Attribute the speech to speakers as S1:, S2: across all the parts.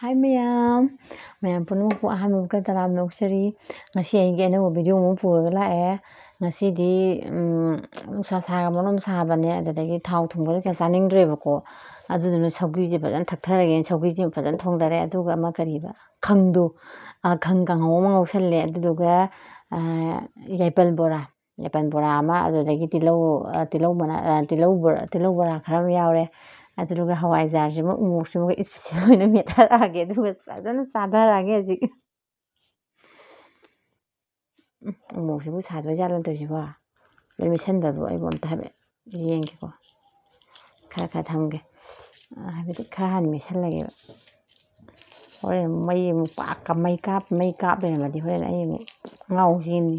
S1: Hi ꯃꯌꯥꯝ ꯄꯨꯝꯅꯃꯛꯄꯨ ꯑꯍꯥꯟꯕ ꯇꯔꯥꯝꯅ ꯅꯣꯛꯆꯔꯤ ꯉꯁꯤ ꯑꯩꯒꯤ ꯑꯅꯧꯕ ꯚꯤꯗꯤꯑꯣ ꯑꯃ ꯄꯨꯔꯒ ꯂꯥꯛꯑꯦ ꯉꯁꯤꯗꯤ ꯅꯨꯡꯁꯥ ꯁꯥꯒ ꯃꯔꯣꯝ ꯁꯥꯕꯅꯦ ꯑꯗꯨꯗꯒꯤ ꯊꯥꯎ ꯊꯨꯝꯒꯁꯦ ꯀꯌꯥ ꯆꯥꯅꯤꯡꯗ꯭ꯔꯦꯕꯀꯣ ꯑꯗꯨꯗꯨꯅ ꯁꯧꯒ꯭ꯔꯤꯁꯦ ꯐꯖꯅ ꯊꯛꯊꯔꯒꯦꯅ ꯁꯧꯒ꯭ꯔꯤꯁꯦ ꯐꯖꯅ ꯊꯣꯡꯗꯔꯦ ꯑꯗꯨꯒ ꯑꯃ ꯀꯔꯤꯕ ꯈꯪꯗꯣ ꯈꯪ ꯀꯥꯡꯍꯧ ꯑꯃ ꯉꯧꯁꯜꯂꯦ ꯑꯗꯨꯗꯨꯒ ꯌꯥꯏꯄꯜ ꯕꯣꯔꯥ ꯑꯃ ꯑꯗꯨꯗꯒꯤ ꯇꯤꯜꯍꯧ ꯕꯣꯔꯥ ꯈꯔ ꯑꯃ ꯌꯥꯎꯔꯦ ꯑꯗꯨꯒ ꯍꯋꯥꯏꯖꯥꯔꯁꯤꯃ ꯎꯃꯣꯛꯁꯤꯃꯒ ꯏꯁꯄꯤꯁꯦꯜ ꯑꯣꯏꯅ ꯃꯦꯠꯊꯔꯛꯑꯒꯦ ꯑꯗꯨꯒ ꯐꯖꯅ ꯆꯥꯊꯔꯛꯑꯒꯦ ꯍꯧꯖꯤꯛ ꯎꯃꯣꯛꯁꯤꯕꯨ ꯁꯥꯗꯣꯏꯖꯥꯠꯂꯣ ꯇꯧꯔꯤꯁꯤꯕꯣ ꯂꯣꯏ ꯃꯦꯠꯁꯟꯕꯕꯨ ꯑꯩꯕꯨ ꯑꯝꯇ ꯍꯥꯏꯐꯦꯠ ꯌꯦꯡꯒꯦꯀꯣ ꯈꯔ ꯊꯝꯒꯦ ꯍꯥꯏꯕꯗꯤ ꯈꯔ ꯍꯥꯟꯅ ꯃꯦꯠꯁꯜꯂꯒꯦꯕ ꯍꯣꯔꯦꯟ ꯃꯩ ꯑꯃꯨꯛ ꯃꯩ ꯀꯥꯞ ꯂꯩꯔꯝꯃꯗꯤ ꯍꯣꯔꯦꯟ ꯑꯩ ꯑꯃꯨꯛ ꯉꯥꯎꯁꯤꯅꯤ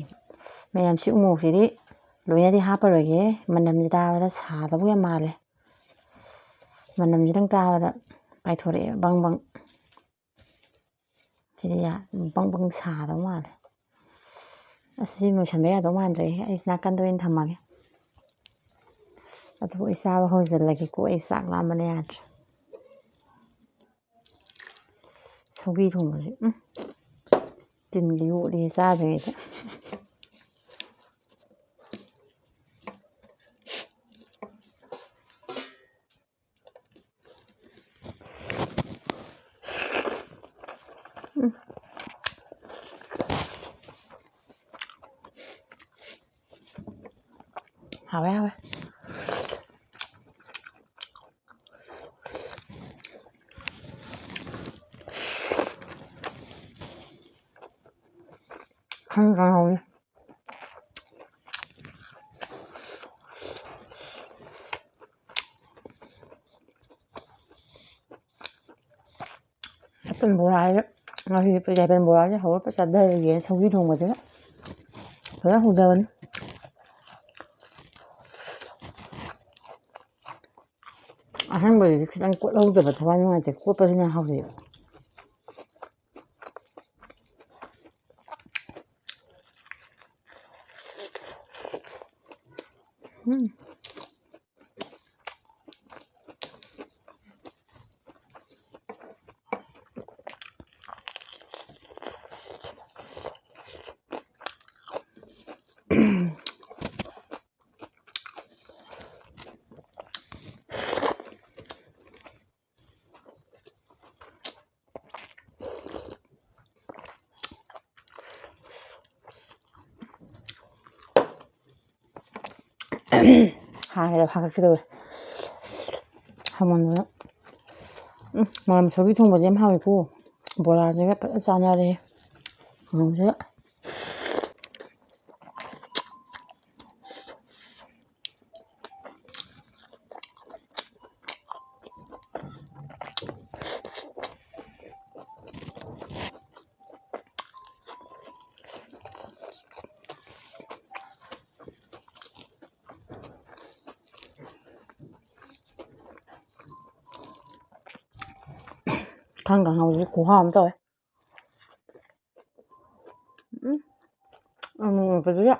S1: ꯃꯌꯥꯝꯁꯤ ꯎꯃꯣꯛꯁꯤꯗꯤ ꯂꯣꯏꯅꯗꯤ ꯍꯥꯞꯄꯔꯣꯏꯒꯦ ꯃꯅꯝꯁꯤ ꯇꯥꯕꯗ ꯁꯥꯗꯧ ꯌꯥꯝ ꯃꯥꯜꯂꯦ ꯃꯅꯝꯁꯤꯗꯪ ꯇꯥꯕꯗ ꯄꯥꯏꯊꯣꯔꯛꯑꯦ ꯕꯪ ꯁꯤꯗꯤ ꯕꯪ ꯁꯥꯗꯧ ꯃꯥꯜꯂꯦ ꯑꯁꯤ ꯂꯣꯏꯁꯟꯕ ꯌꯥꯗꯧ ꯃꯥꯟꯗ꯭ꯔꯦ ꯑꯩꯁꯤ ꯅꯥꯀꯟꯗ ꯑꯣꯏꯅ ꯊꯝꯃꯒꯦ ꯑꯗꯨꯕꯨ ꯑꯩ ꯆꯥꯕ ꯍꯧꯖꯤꯜꯂꯒꯦꯀꯣ ꯑꯩ ꯆꯥꯛ ꯂꯥꯝꯕꯅ ꯌꯥꯗ꯭ꯔꯦ ꯁꯧꯒ꯭ꯔꯤ ꯊꯣꯡꯕꯁꯤ ꯇꯤꯟꯒ ꯌꯣꯠꯂꯤ ꯆꯥꯗ꯭ꯔꯤꯉꯩꯗ ꯍꯥꯎꯋꯦ ꯈꯪ ꯀꯥꯡꯍꯧꯅꯤ ꯌꯥꯏꯄꯜ ꯕꯣꯔꯥꯁꯦ ꯉꯁꯤ ꯌꯥꯏꯄꯜ ꯕꯣꯔꯥꯁꯦ ꯍꯧꯔꯛꯄ ꯆꯥꯊꯔꯒꯦ ꯁꯧꯒ꯭ꯔꯤ ꯊꯣꯡꯕꯁꯤꯒ ꯐꯖꯅ ꯍꯧꯖꯕꯅꯤ ꯑꯍꯥꯟꯕꯗꯗꯤ ꯈꯤꯇꯪ ꯀꯣꯠꯍꯧꯗꯕ ꯊꯋꯥꯏ ꯅꯨꯡꯉꯥꯏꯇꯦ ꯀꯣꯠꯄꯁꯤꯅ ꯍꯧꯖꯩꯕ ꯍꯥꯒꯠꯀꯗꯧꯔꯦ ꯍꯃꯟꯗꯅ ꯃꯔꯝ ꯁꯧꯒ꯭ꯔꯤ ꯊꯣꯡꯕꯁꯦ ꯌꯥꯝ ꯍꯥꯎꯋꯤꯀꯣ ꯕꯣꯔꯥꯁꯤꯒ ꯐꯖꯅ ꯆꯥꯟꯅꯔꯦ ꯀꯥꯡꯍꯧꯁꯤꯒ ꯈꯪ ꯀꯥꯡꯍꯧꯁꯤ ꯈꯨꯍꯥꯎ ꯑꯃ ꯇꯧꯋꯦ ꯑꯃꯨꯛꯄꯗꯨꯗ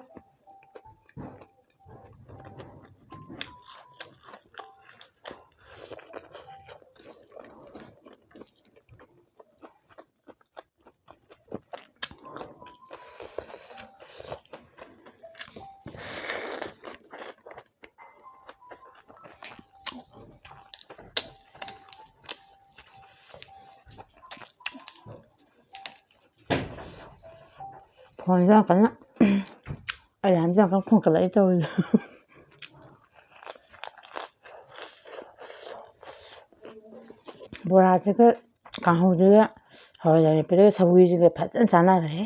S1: ꯐꯣꯟꯁꯦ ꯌꯥꯝ ꯀꯟꯅ ꯑꯌꯥꯝꯁꯦ ꯌꯥꯝ ꯀꯟꯅ ꯈꯣꯡꯀꯠꯂꯛꯏ ꯇꯧꯔꯤꯁꯦ ꯕꯣꯔꯥꯁꯤꯒ ꯀꯥꯡꯍꯧꯁꯤꯒ ꯍꯋꯥꯏꯖꯥꯔ ꯃꯦꯠꯄꯁꯤꯒ ꯁꯧꯒ꯭ꯔꯤꯁꯤꯒ ꯐꯖꯅ ꯆꯥꯟꯅꯔꯦ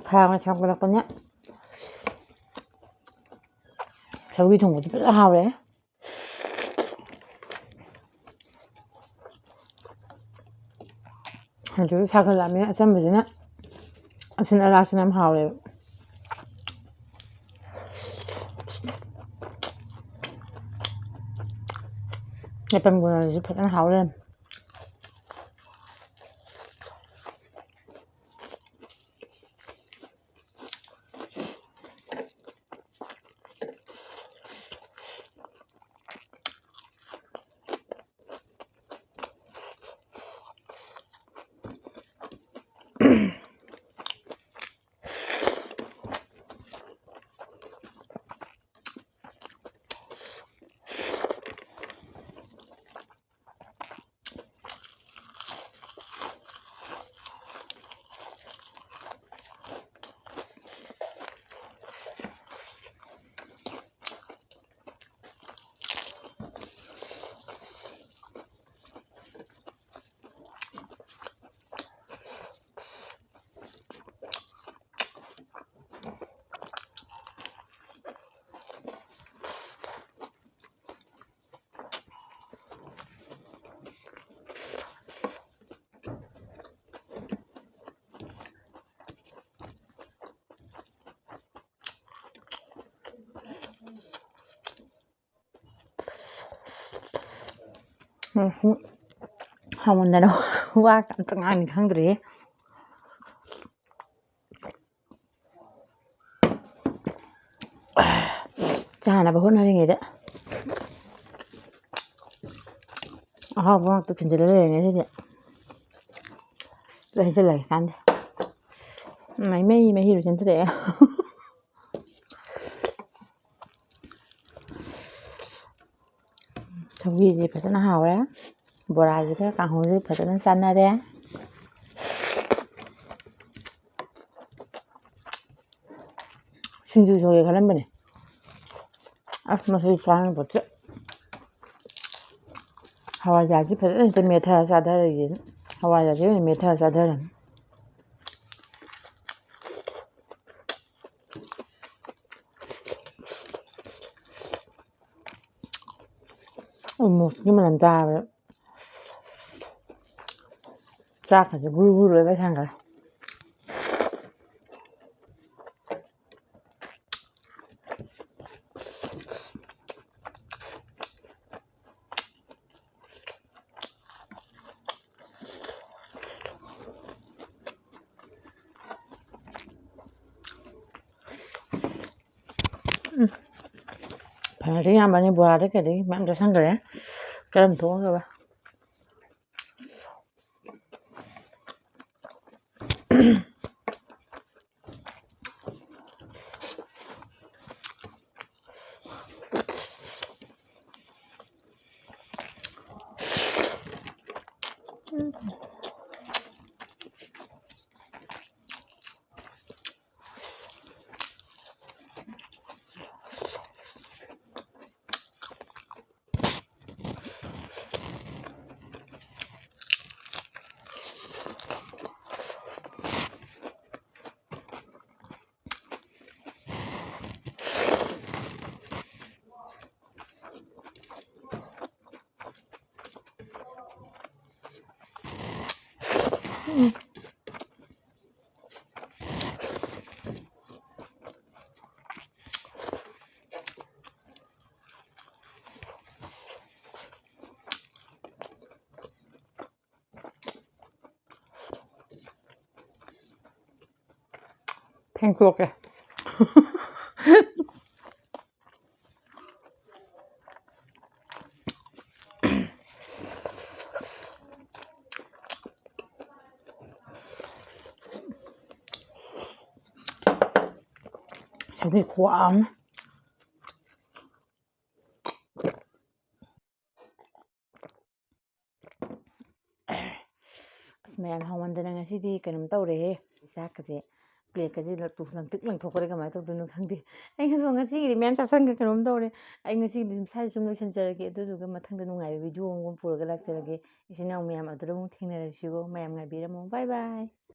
S1: ꯈꯥꯡꯅ ꯆꯥꯎꯈꯠꯂꯛꯄꯅ ꯁꯧꯒ꯭ꯔꯤ ꯊꯣꯡꯕꯗꯤ ꯐꯖꯅ ꯍꯥꯎꯔꯦ. ꯍꯧꯖꯤꯛ ꯁꯥꯒꯠꯂꯛꯑꯕꯅꯤꯅ ꯑꯆꯝꯕꯁꯤꯅ ꯑꯁꯤꯟ ꯑꯔꯥꯛꯁꯤꯅ ꯌꯥꯝ ꯍꯥꯎꯔꯦꯕ. ꯌꯥꯏꯄꯟꯒꯁꯨ ꯐꯖꯅ ꯍꯥꯎ ꯂꯩꯔꯝꯃꯦ. ꯍꯥꯎꯃꯟꯗꯅ ꯋꯥ ꯑꯝꯇ ꯉꯥꯡꯅꯤ ꯈꯪꯗ꯭ꯔꯦꯍꯦ. ꯆꯥꯅꯕ ꯍꯣꯠꯅꯔꯤꯉꯩꯗ ꯑꯍꯥꯎꯕ ꯉꯥꯛꯇ ꯊꯤꯟꯖꯤꯜꯂ ꯂꯩꯔꯦꯅꯦ ꯁꯤꯗꯤ. ꯍꯩꯖꯤꯜꯂꯒꯦ ꯀꯥꯟꯗꯦ. ꯃꯍꯤꯔꯨ ꯆꯦꯟꯊꯣꯔꯛꯑꯦ. ꯁꯧꯒ꯭ꯔꯤꯁꯤ ꯐꯖꯅ ꯍꯥꯎꯔꯦ. ꯕꯣꯔꯥꯁꯤꯒ ꯀꯥꯡꯍꯧꯁꯤ ꯐꯖꯅ ꯆꯥꯟꯅꯔꯦ. ꯁꯤꯡꯖꯨ ꯁꯨꯒꯦ ꯈꯜꯂꯝꯕꯅꯦ. ꯑꯁ ꯃꯁꯤ ꯆꯥꯅꯤꯡꯄꯣꯠꯇꯦ. ꯍꯋꯥꯏꯖꯥꯔꯁꯤ ꯐꯖꯅ ꯍꯦꯛꯇ ꯃꯦꯠꯊꯔ ꯆꯥꯊꯔꯒꯦꯅ ꯍꯋꯥꯏꯖꯥꯔꯁꯤ ꯑꯣꯏꯅ ꯃꯦꯠꯊꯔ ꯆꯥꯊꯔꯅꯤ. ꯎꯃꯣꯔꯣꯛꯀꯤ ꯃꯅꯝ ꯇꯥꯕꯗ ꯆꯥꯛꯀꯁꯦ ꯕꯨꯔꯨ ꯕꯨꯔꯨ ꯂꯣꯏ ꯄꯥꯏꯁꯟꯈ꯭ꯔꯦ. ꯐꯅꯗꯤ ꯌꯥꯝꯕꯅꯤ ꯕꯣꯔꯥꯗ ꯀꯩꯗꯒꯤ ꯃꯌꯥꯝ ꯆꯥꯁꯟꯈ꯭ꯔꯦ. ꯀꯔꯝ ꯊꯣꯛꯑꯒꯕ. ꯐꯦꯡꯇꯣꯛꯀꯦ. ꯁꯧꯒ꯭ꯔꯤ ꯈꯨꯋꯥ ꯑꯃ. ꯑꯁ ꯃꯌꯥꯝ ꯍꯥꯎꯃꯟꯗꯅ ꯉꯁꯤꯗꯤ ꯀꯩꯅꯣꯝ ꯇꯧꯔꯦꯍꯦ. ꯆꯥꯛꯀꯁꯦ ꯄ꯭ꯂꯦꯠꯀꯁꯦ ꯂꯪꯇ꯭ꯔꯤꯛ ꯂꯪꯊꯣꯛꯈ꯭ꯔꯦ. ꯀꯃꯥꯏꯅ ꯇꯧꯗꯣꯏꯅꯣ ꯈꯪꯗꯦ. ꯑꯩꯅꯁꯨ ꯉꯁꯤꯒꯤꯗꯤ ꯃꯌꯥꯝ ꯆꯥꯁꯟꯈ꯭ꯔꯦ. ꯀꯩꯅꯣꯝ ꯇꯧꯔꯦ. ꯑꯩ ꯉꯁꯤꯒꯤꯗꯤ ꯁ꯭ꯋꯥꯏꯗ ꯁꯨꯝ ꯂꯣꯏꯁꯤꯟꯖꯔꯒꯦ. ꯑꯗꯨꯗꯨꯒ ꯃꯊꯪꯗ ꯅꯨꯡꯉꯥꯏꯕ ꯚꯤꯗꯤꯑꯣ ꯑꯃꯒ ꯄꯨꯔꯒ ꯂꯥꯛꯆꯔꯒꯦ. ꯏꯆꯤꯟ ꯏꯅꯥꯎ ꯃꯌꯥꯝ ꯑꯗꯨꯗ ꯑꯃꯨꯛ ꯊꯦꯡꯅꯔꯁꯤꯀꯣ. ꯃꯌꯥꯝ ꯉꯥꯏꯕꯤꯔꯝꯃꯣ. ꯕꯥꯏ ꯕꯥꯏ.